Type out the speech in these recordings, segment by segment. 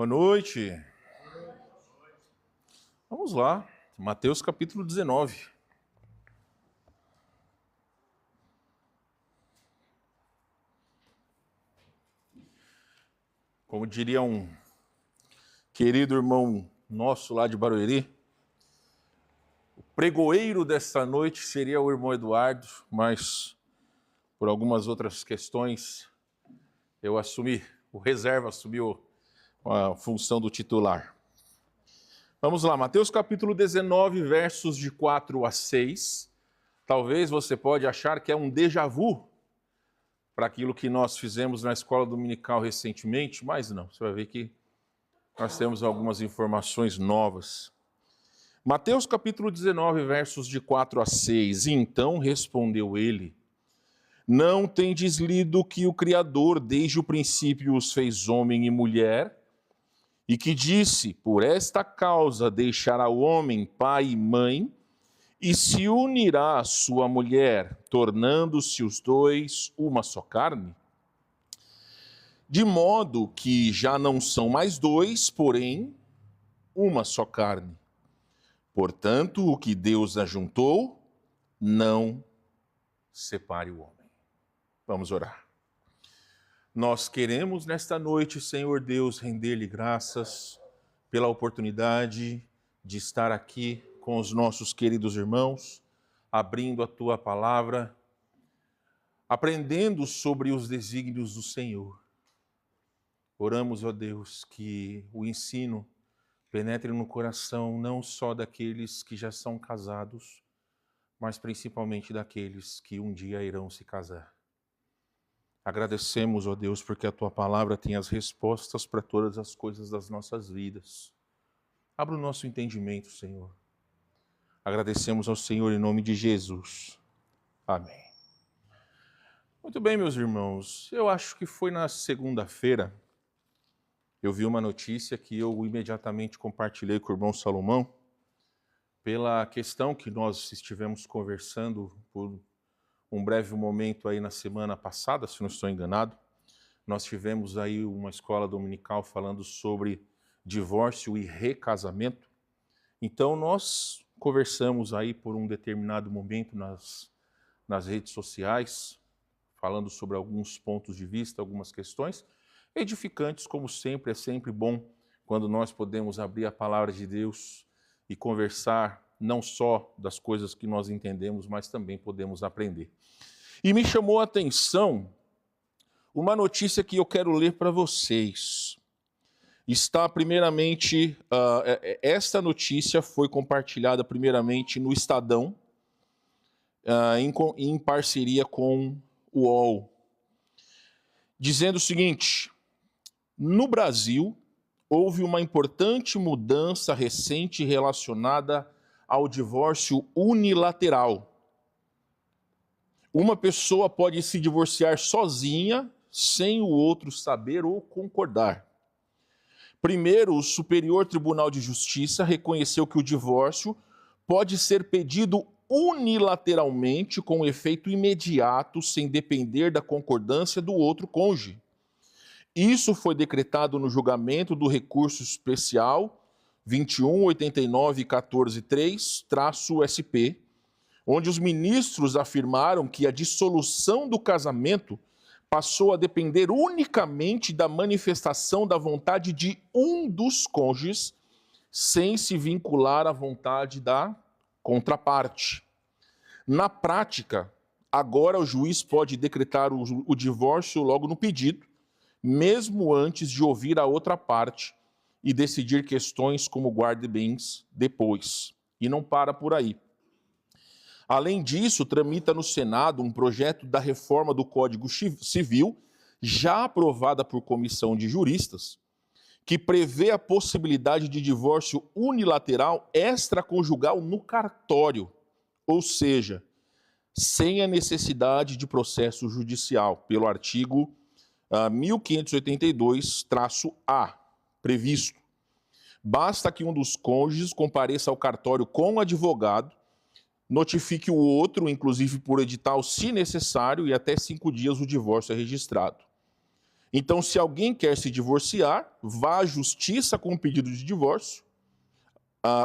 Boa noite. Vamos lá, Mateus capítulo 19. Como diria um querido irmão nosso lá de Barueri, o pregoeiro desta noite seria o irmão Eduardo, mas por algumas outras questões eu assumi, o reserva assumiu a função do titular. Vamos lá, Mateus capítulo 19, versos de 4 a 6. Talvez você pode achar que é um déjà vu para aquilo que nós fizemos na escola dominical recentemente, mas não, você vai ver que nós temos algumas informações novas. Mateus capítulo 19, versos de 4 a 6. E então respondeu ele: não tendes lido que o Criador desde o princípio os fez homem e mulher? E que disse, por esta causa deixará o homem pai e mãe, e se unirá à sua mulher, tornando-se os dois uma só carne? De modo que já não são mais dois, porém uma só carne. Portanto, o que Deus ajuntou, não separe o homem. Vamos orar. Nós queremos nesta noite, Senhor Deus, render-lhe graças pela oportunidade de estar aqui com os nossos queridos irmãos, abrindo a Tua palavra, aprendendo sobre os desígnios do Senhor. Oramos, ó Deus, que o ensino penetre no coração não só daqueles que já são casados, mas principalmente daqueles que um dia irão se casar. Agradecemos, ó Deus, porque a Tua palavra tem as respostas para todas as coisas das nossas vidas. Abra o nosso entendimento, Senhor. Agradecemos ao Senhor em nome de Jesus. Amém. Muito bem, meus irmãos. Eu acho que foi na segunda-feira, eu vi uma notícia que eu imediatamente compartilhei com o irmão Salomão, pela questão que nós estivemos conversando por um breve momento aí na semana passada, se não estou enganado. Nós tivemos aí uma escola dominical falando sobre divórcio e recasamento. Então nós conversamos aí por um determinado momento nas redes sociais, falando sobre alguns pontos de vista, algumas questões edificantes, como sempre. É sempre bom quando nós podemos abrir a palavra de Deus e conversar não só das coisas que nós entendemos, mas também podemos aprender. E me chamou a atenção uma notícia que eu quero ler para vocês. Está primeiramente, esta notícia foi compartilhada primeiramente no Estadão, em parceria com o UOL, dizendo o seguinte: no Brasil, houve uma importante mudança recente relacionada ao divórcio unilateral. Uma pessoa pode se divorciar sozinha, sem o outro saber ou concordar. Primeiro, o Superior Tribunal de Justiça reconheceu que o divórcio pode ser pedido unilateralmente com efeito imediato, sem depender da concordância do outro cônjuge. Isso foi decretado no julgamento do recurso especial 218914-3-SP, onde os ministros afirmaram que a dissolução do casamento passou a depender unicamente da manifestação da vontade de um dos cônjuges, sem se vincular à vontade da contraparte. Na prática, agora o juiz pode decretar o divórcio logo no pedido, mesmo antes de ouvir a outra parte e decidir questões como guarda-bens depois. E não para por aí. Além disso, tramita no Senado um projeto da reforma do Código Civil, já aprovada por comissão de juristas, que prevê a possibilidade de divórcio unilateral extraconjugal no cartório, ou seja, sem a necessidade de processo judicial, pelo artigo 1582-A, previsto. Basta que um dos cônjuges compareça ao cartório com o advogado, notifique o outro, inclusive por edital, se necessário, e até 5 dias o divórcio é registrado. Então, se alguém quer se divorciar, vá à justiça com um pedido de divórcio.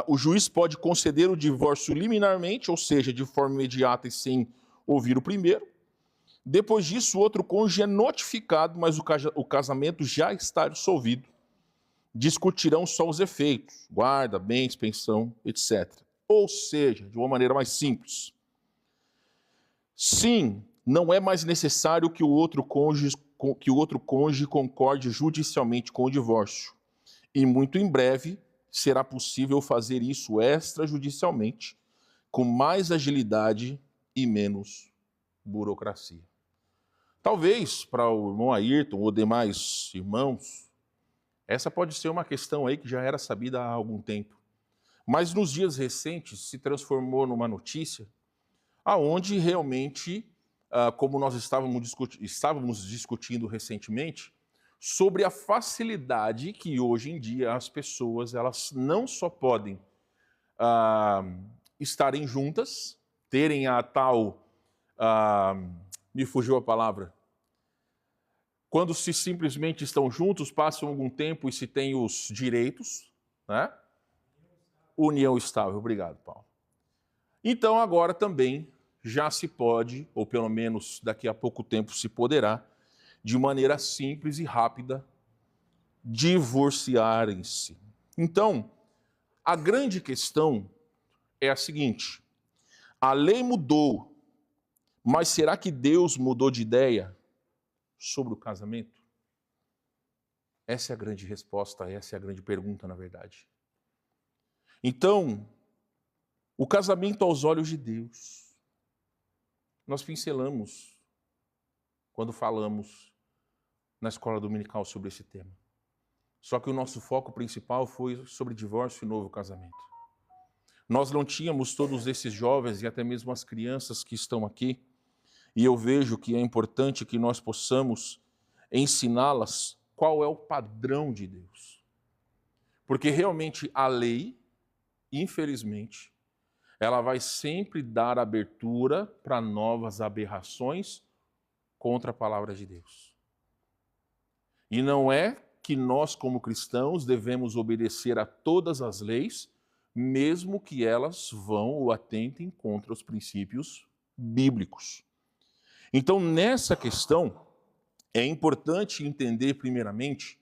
O juiz pode conceder o divórcio liminarmente, ou seja, de forma imediata e sem ouvir o primeiro. Depois disso, o outro cônjuge é notificado, mas o casamento já está dissolvido. Discutirão só os efeitos, guarda, bens, pensão, etc. Ou seja, de uma maneira mais simples. Sim, não é mais necessário que o outro cônjuge concorde judicialmente com o divórcio. E muito em breve será possível fazer isso extrajudicialmente, com mais agilidade e menos burocracia. Talvez para o irmão Ayrton ou demais irmãos, essa pode ser uma questão aí que já era sabida há algum tempo. Mas nos dias recentes se transformou numa notícia aonde realmente, como nós estávamos discutindo recentemente, sobre a facilidade que hoje em dia as pessoas elas não só podem estarem juntas, terem a tal, me fugiu a palavra, quando se simplesmente estão juntos, passam algum tempo e se tem os direitos, né? União estável, obrigado, Paulo. Então agora também já se pode, ou pelo menos daqui a pouco tempo se poderá, de maneira simples e rápida, divorciarem-se. Então, a grande questão é a seguinte: a lei mudou, mas será que Deus mudou de ideia sobre o casamento? Essa é a grande resposta, essa é a grande pergunta, na verdade. Então, o casamento aos olhos de Deus. Nós pincelamos quando falamos na escola dominical sobre esse tema. Só que o nosso foco principal foi sobre divórcio e novo casamento. Nós não tínhamos todos esses jovens e até mesmo as crianças que estão aqui, e eu vejo que é importante que nós possamos ensiná-las qual é o padrão de Deus. Porque realmente a lei, infelizmente, ela vai sempre dar abertura para novas aberrações contra a palavra de Deus. E não é que nós, como cristãos, devemos obedecer a todas as leis, mesmo que elas vão ou atentem contra os princípios bíblicos. Então, nessa questão, é importante entender, primeiramente,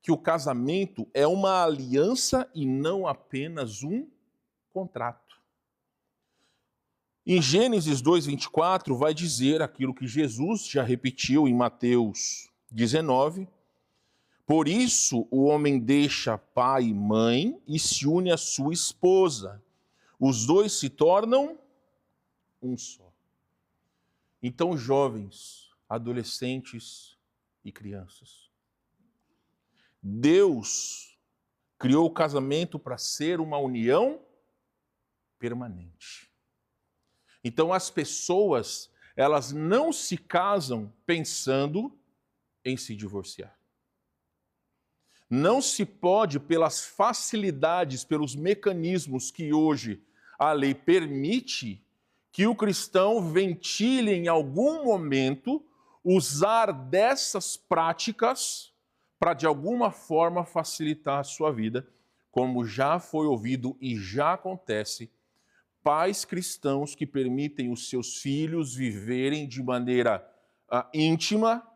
que o casamento é uma aliança e não apenas um contrato. Em Gênesis 2:24 vai dizer aquilo que Jesus já repetiu em Mateus 19. Por isso o homem deixa pai e mãe e se une à sua esposa. Os dois se tornam um só. Então, jovens, adolescentes e crianças, Deus criou o casamento para ser uma união permanente. Então, as pessoas, elas não se casam pensando em se divorciar. Não se pode, pelas facilidades, pelos mecanismos que hoje a lei permite, que o cristão ventile em algum momento usar dessas práticas para, de alguma forma, facilitar a sua vida, como já foi ouvido e já acontece. Pais cristãos que permitem os seus filhos viverem de maneira íntima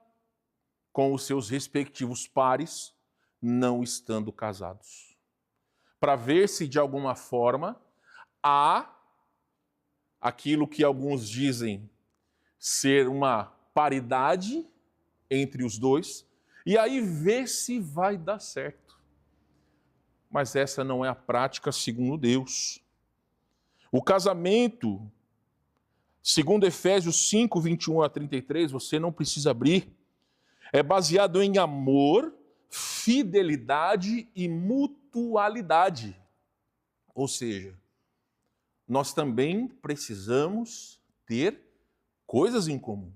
com os seus respectivos pares, não estando casados. Para ver se, de alguma forma, há aquilo que alguns dizem ser uma paridade entre os dois, e aí ver se vai dar certo. Mas essa não é a prática segundo Deus. O casamento, segundo Efésios 5, 21 a 33, você não precisa abrir, é baseado em amor, fidelidade e mutualidade. Ou seja, nós também precisamos ter coisas em comum.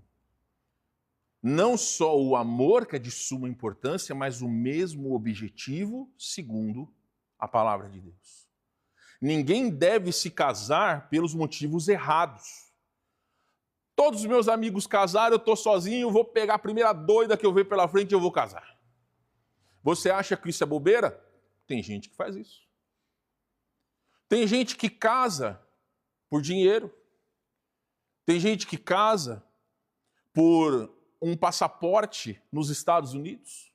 Não só o amor, que é de suma importância, mas o mesmo objetivo, segundo a palavra de Deus. Ninguém deve se casar pelos motivos errados. Todos os meus amigos casaram, eu estou sozinho, vou pegar a primeira doida que eu ver pela frente e eu vou casar. Você acha que isso é bobeira? Tem gente que faz isso. Tem gente que casa por dinheiro. Tem gente que casa por um passaporte nos Estados Unidos.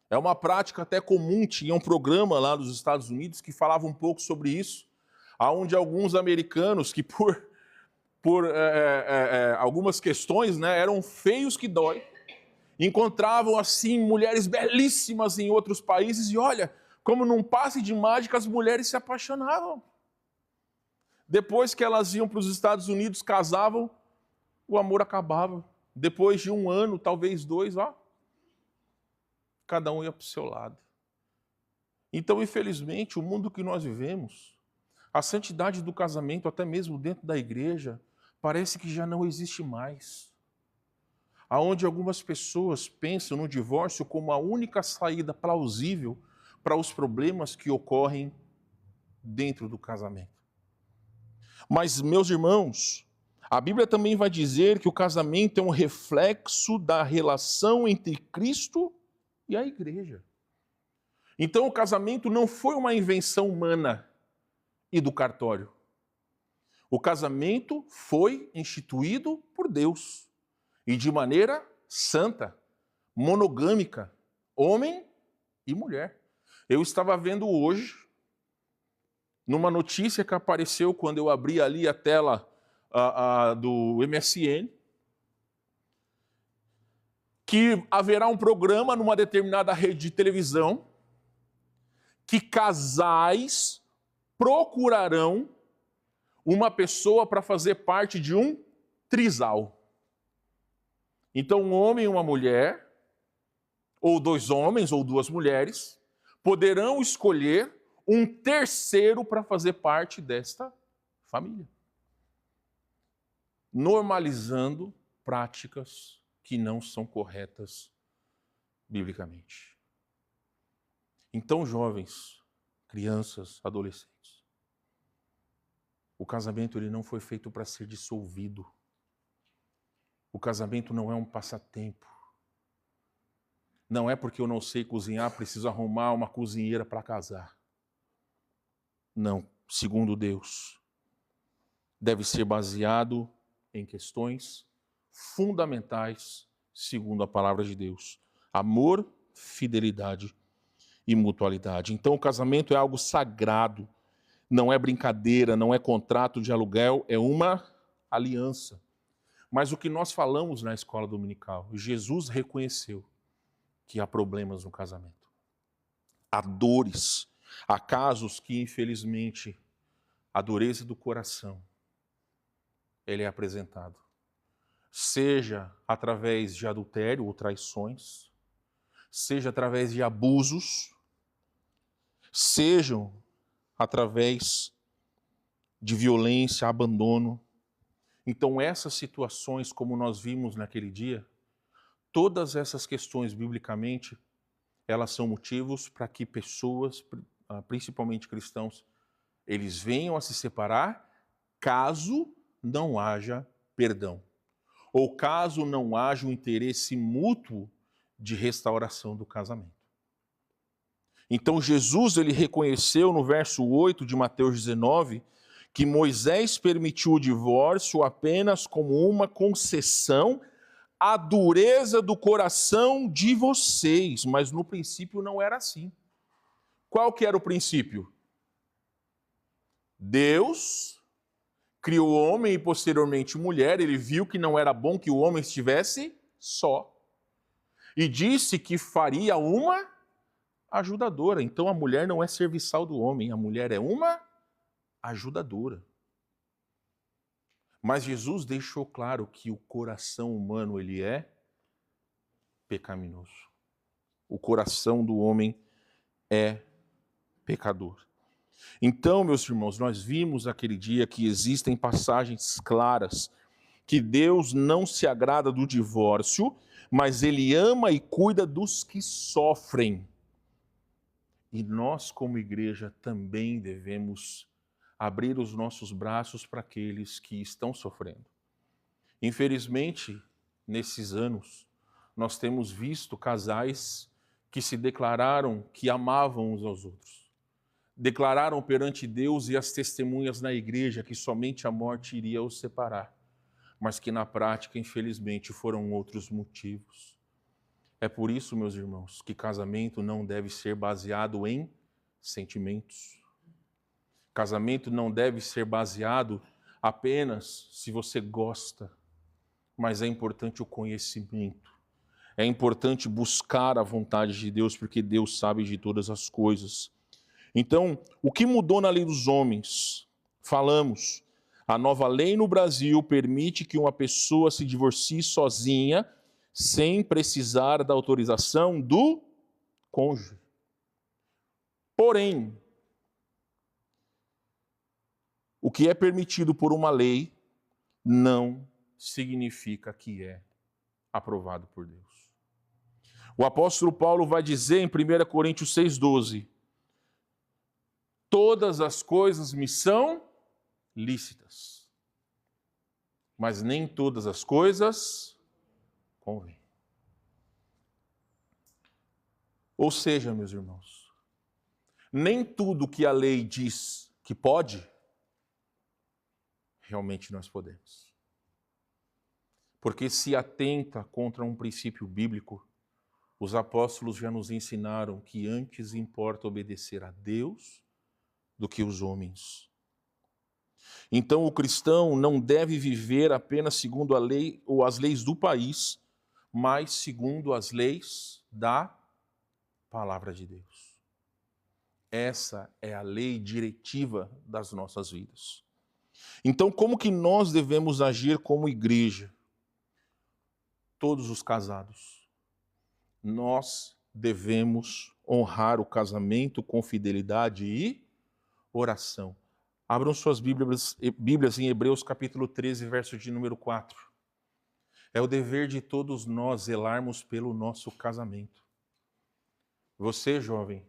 É uma prática até comum, tinha um programa lá nos Estados Unidos que falava um pouco sobre isso, onde alguns americanos que por algumas questões, né, eram feios que dói, encontravam assim mulheres belíssimas em outros países e olha, como num passe de mágica as mulheres se apaixonavam. Depois que elas iam para os Estados Unidos, casavam, o amor acabava. Depois de 1 ano, talvez 2, cada um ia para o seu lado. Então, infelizmente, o mundo que nós vivemos, a santidade do casamento, até mesmo dentro da igreja, parece que já não existe mais. Aonde algumas pessoas pensam no divórcio como a única saída plausível para os problemas que ocorrem dentro do casamento. Mas, meus irmãos, a Bíblia também vai dizer que o casamento é um reflexo da relação entre Cristo e a igreja. Então, o casamento não foi uma invenção humana e do cartório. O casamento foi instituído por Deus e de maneira santa, monogâmica, homem e mulher. Eu estava vendo hoje, numa notícia que apareceu quando eu abri ali a tela do MSN, que haverá um programa numa determinada rede de televisão que casais procurarão uma pessoa para fazer parte de um trisal. Então, um homem e uma mulher, ou 2 homens ou 2 mulheres, poderão escolher um terceiro para fazer parte desta família. Normalizando práticas que não são corretas biblicamente. Então, jovens, crianças, adolescentes, o casamento ele não foi feito para ser dissolvido. O casamento não é um passatempo. Não é porque eu não sei cozinhar, preciso arrumar uma cozinheira para casar. Não, segundo Deus, deve ser baseado em questões fundamentais, segundo a palavra de Deus. Amor, fidelidade e mutualidade. Então o casamento é algo sagrado, não é brincadeira, não é contrato de aluguel, é uma aliança. Mas o que nós falamos na escola dominical, Jesus reconheceu que há problemas no casamento. Há dores, há casos que, infelizmente, a dureza do coração, ele é apresentado. Seja através de adultério ou traições, seja através de abusos, sejam através de violência, abandono. Então, essas situações, como nós vimos naquele dia, todas essas questões, biblicamente, elas são motivos para que pessoas, principalmente cristãos, eles venham a se separar caso não haja perdão. Ou caso não haja um interesse mútuo de restauração do casamento. Então Jesus ele reconheceu no verso 8 de Mateus 19 que Moisés permitiu o divórcio apenas como uma concessão à dureza do coração de vocês, mas no princípio não era assim. Qual que era o princípio? Deus criou o homem e posteriormente mulher, ele viu que não era bom que o homem estivesse só. E disse que faria uma ajudadora. Então a mulher não é serviçal do homem, a mulher é uma ajudadora. Mas Jesus deixou claro que o coração humano ele é pecaminoso. O coração do homem é pecador. Então, meus irmãos, nós vimos aquele dia que existem passagens claras que Deus não se agrada do divórcio, mas Ele ama e cuida dos que sofrem. E nós, como igreja, também devemos abrir os nossos braços para aqueles que estão sofrendo. Infelizmente, nesses anos, nós temos visto casais que se declararam que amavam uns aos outros. Declararam perante Deus e as testemunhas na igreja que somente a morte iria os separar, mas que na prática, infelizmente, foram outros motivos. É por isso, meus irmãos, que casamento não deve ser baseado em sentimentos. Casamento não deve ser baseado apenas se você gosta, mas é importante o conhecimento. É importante buscar a vontade de Deus, porque Deus sabe de todas as coisas. Então, o que mudou na lei dos homens? Falamos, a nova lei no Brasil permite que uma pessoa se divorcie sozinha, sem precisar da autorização do cônjuge. Porém, o que é permitido por uma lei não significa que é aprovado por Deus. O apóstolo Paulo vai dizer em 1 Coríntios 6,12: todas as coisas me são lícitas, mas nem todas as coisas convêm. Ou seja, meus irmãos, nem tudo que a lei diz que pode, realmente nós podemos. Porque se atenta contra um princípio bíblico, os apóstolos já nos ensinaram que antes importa obedecer a Deus do que os homens. Então o cristão não deve viver apenas segundo a lei ou as leis do país, mas segundo as leis da palavra de Deus. Essa é a lei diretiva das nossas vidas. Então, como que nós devemos agir como igreja? Todos os casados, nós devemos honrar o casamento com fidelidade e oração. Abram suas Bíblias em Hebreus capítulo 13, verso de número 4. É o dever de todos nós zelarmos pelo nosso casamento. Você, jovem,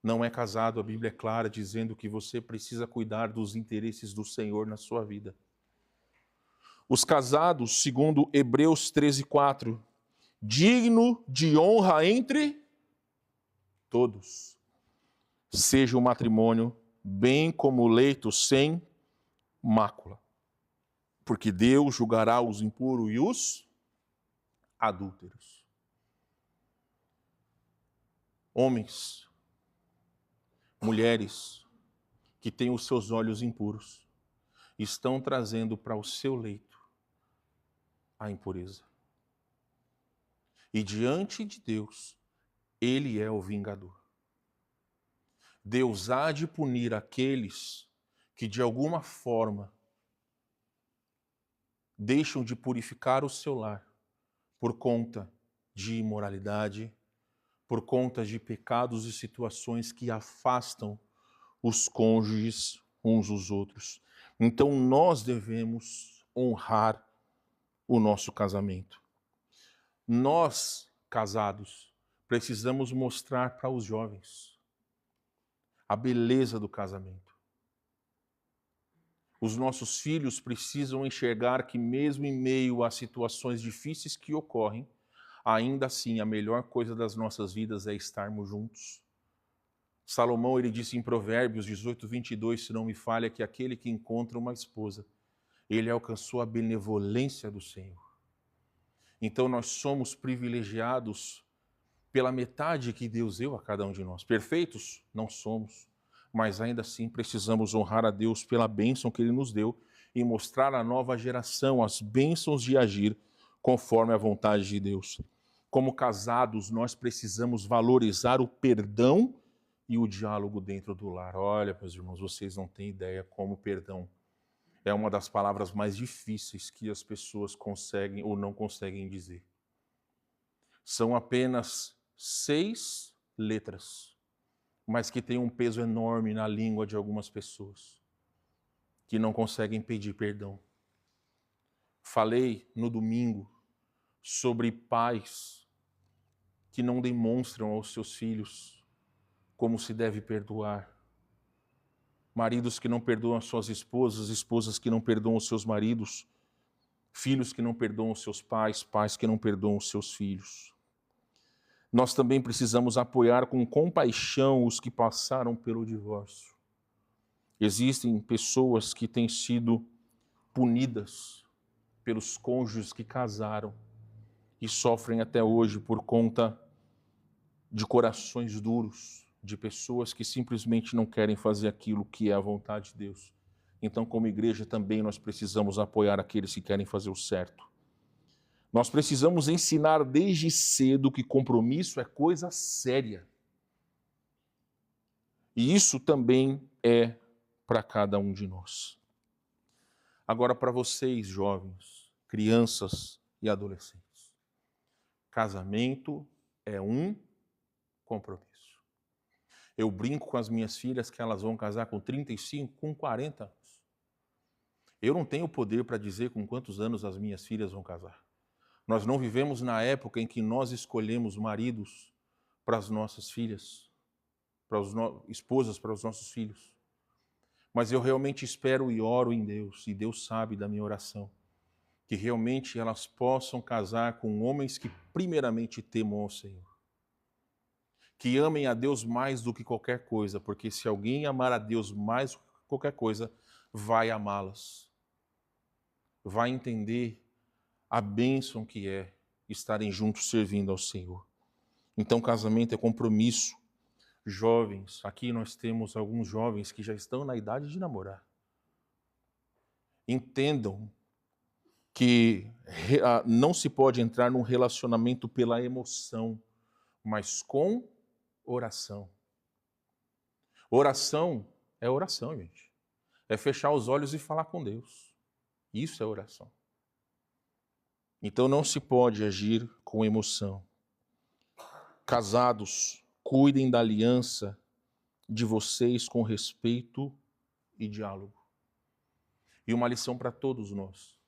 não é casado, a Bíblia é clara dizendo que você precisa cuidar dos interesses do Senhor na sua vida. Os casados, segundo Hebreus 13, 4, digno de honra entre todos, seja o matrimônio bem como o leito sem mácula, porque Deus julgará os impuros e os adúlteros. Homens, mulheres que têm os seus olhos impuros, estão trazendo para o seu leito a impureza. E diante de Deus, Ele é o vingador. Deus há de punir aqueles que de alguma forma deixam de purificar o seu lar por conta de imoralidade, por conta de pecados e situações que afastam os cônjuges uns dos outros. Então nós devemos honrar o nosso casamento. Nós, casados, precisamos mostrar para os jovens a beleza do casamento. Os nossos filhos precisam enxergar que mesmo em meio a situações difíceis que ocorrem, ainda assim a melhor coisa das nossas vidas é estarmos juntos. Salomão, ele disse em Provérbios 18, 22, se não me falha, que aquele que encontra uma esposa, ele alcançou a benevolência do Senhor. Então nós somos privilegiados pela metade que Deus deu a cada um de nós. Perfeitos? Não somos, mas ainda assim precisamos honrar a Deus pela bênção que Ele nos deu e mostrar à nova geração as bênçãos de agir conforme a vontade de Deus. Como casados, nós precisamos valorizar o perdão e o diálogo dentro do lar. Olha, meus irmãos, vocês não têm ideia como perdão é uma das palavras mais difíceis que as pessoas conseguem ou não conseguem dizer. São apenas 6 letras, mas que têm um peso enorme na língua de algumas pessoas, que não conseguem pedir perdão. Falei no domingo sobre pais que não demonstram aos seus filhos como se deve perdoar. Maridos que não perdoam as suas esposas, esposas que não perdoam os seus maridos, filhos que não perdoam seus pais, pais que não perdoam seus filhos. Nós também precisamos apoiar com compaixão os que passaram pelo divórcio. Existem pessoas que têm sido punidas pelos cônjuges que casaram e sofrem até hoje por conta de corações duros, de pessoas que simplesmente não querem fazer aquilo que é a vontade de Deus. Então, como igreja, também nós precisamos apoiar aqueles que querem fazer o certo. Nós precisamos ensinar desde cedo que compromisso é coisa séria. E isso também é para cada um de nós. Agora, para vocês, jovens, crianças e adolescentes, casamento é um compromisso. Eu brinco com as minhas filhas que elas vão casar com 35, com 40 anos. Eu não tenho poder para dizer com quantos anos as minhas filhas vão casar. Nós não vivemos na época em que nós escolhemos maridos para as nossas filhas, para as esposas para os nossos filhos. Mas eu realmente espero e oro em Deus, e Deus sabe da minha oração, que realmente elas possam casar com homens que primeiramente temam ao Senhor. Que amem a Deus mais do que qualquer coisa, porque se alguém amar a Deus mais do que qualquer coisa, vai amá-las. Vai entender a bênção que é estarem juntos servindo ao Senhor. Então, casamento é compromisso. Jovens, aqui nós temos alguns jovens que já estão na idade de namorar. Entendam que não se pode entrar num relacionamento pela emoção, mas com oração. Oração é oração, gente. É fechar os olhos e falar com Deus. Isso é oração. Então não se pode agir com emoção. Casados, cuidem da aliança de vocês com respeito e diálogo. E uma lição para todos nós.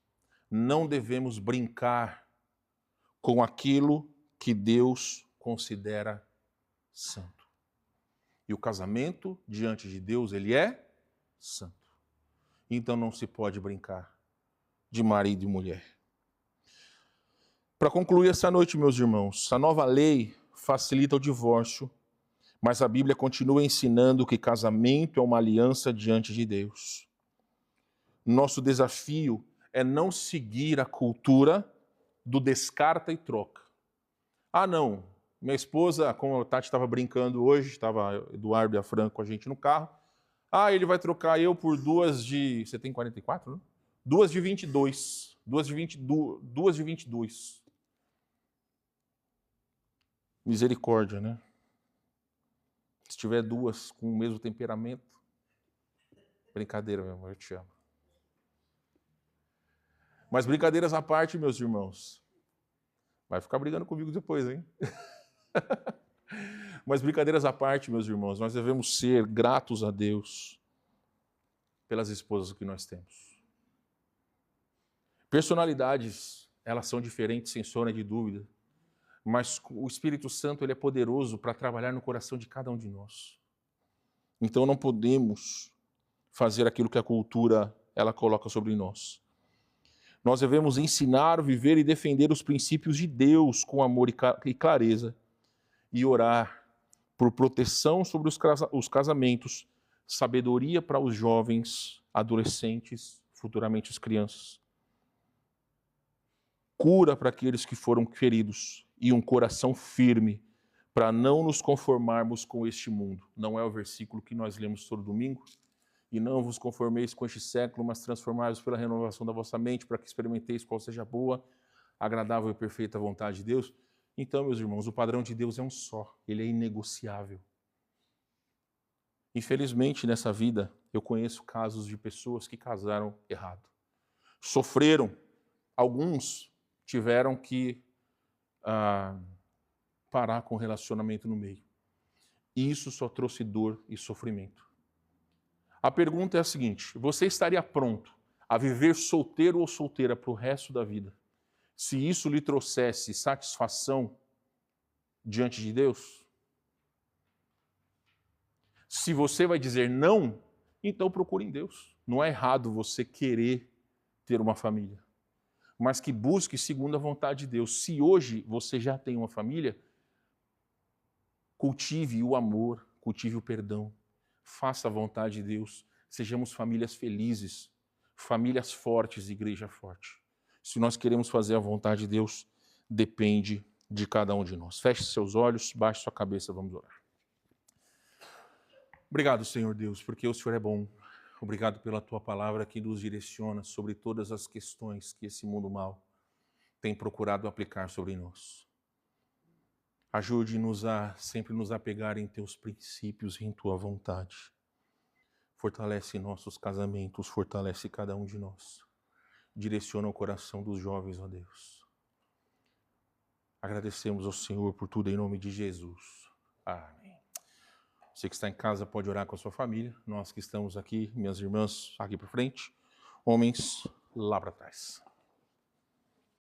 Não devemos brincar com aquilo que Deus considera santo. E o casamento, diante de Deus, ele é santo. Então não se pode brincar de marido e mulher. Para concluir essa noite, meus irmãos, a nova lei facilita o divórcio, mas a Bíblia continua ensinando que casamento é uma aliança diante de Deus. Nosso desafio é não seguir a cultura do descarta e troca. Ah, não, minha esposa, como a Tati estava brincando hoje, estava Eduardo e a Fran com a gente no carro, ele vai trocar eu por duas de... Você tem 44, né? Duas de 22. Duas de 22. Misericórdia, né? Se tiver duas com o mesmo temperamento, brincadeira, meu amor, eu te amo. Mas brincadeiras à parte, meus irmãos. Vai ficar brigando comigo depois, hein? Mas brincadeiras à parte, meus irmãos, nós devemos ser gratos a Deus pelas esposas que nós temos. Personalidades, elas são diferentes, sem sombra de dúvida. Mas o Espírito Santo ele é poderoso para trabalhar no coração de cada um de nós. Então não podemos fazer aquilo que a cultura ela coloca sobre nós. Nós devemos ensinar, viver e defender os princípios de Deus com amor e clareza e orar por proteção sobre os casamentos, sabedoria para os jovens, adolescentes, futuramente as crianças. Cura para aqueles que foram feridos e um coração firme para não nos conformarmos com este mundo. Não é o versículo que nós lemos todo domingo? E não vos conformeis com este século, mas transformai-vos pela renovação da vossa mente, para que experimenteis qual seja a boa, agradável e perfeita vontade de Deus. Então, meus irmãos, o padrão de Deus é um só, ele é inegociável. Infelizmente, nessa vida, eu conheço casos de pessoas que casaram errado. Sofreram, alguns tiveram que parar com o relacionamento no meio. E isso só trouxe dor e sofrimento. A pergunta é a seguinte: você estaria pronto a viver solteiro ou solteira para o resto da vida, se isso lhe trouxesse satisfação diante de Deus? Se você vai dizer não, então procure em Deus. Não é errado você querer ter uma família. mas que busque segundo a vontade de Deus. Se hoje você já tem uma família, cultive o amor, cultive o perdão, faça a vontade de Deus, sejamos famílias felizes, famílias fortes, igreja forte. Se nós queremos fazer a vontade de Deus, depende de cada um de nós. Feche seus olhos, baixe sua cabeça, vamos orar. Obrigado, Senhor Deus, porque o Senhor é bom. Obrigado pela tua palavra que nos direciona sobre todas as questões que esse mundo mau tem procurado aplicar sobre nós. Ajude-nos a sempre nos apegar em teus princípios e em tua vontade. Fortalece nossos casamentos, fortalece cada um de nós. Direciona o coração dos jovens, ó Deus. Agradecemos ao Senhor por tudo em nome de Jesus. Amém. Você que está em casa pode orar com a sua família. Nós que estamos aqui, minhas irmãs, aqui para frente. Homens, lá para trás.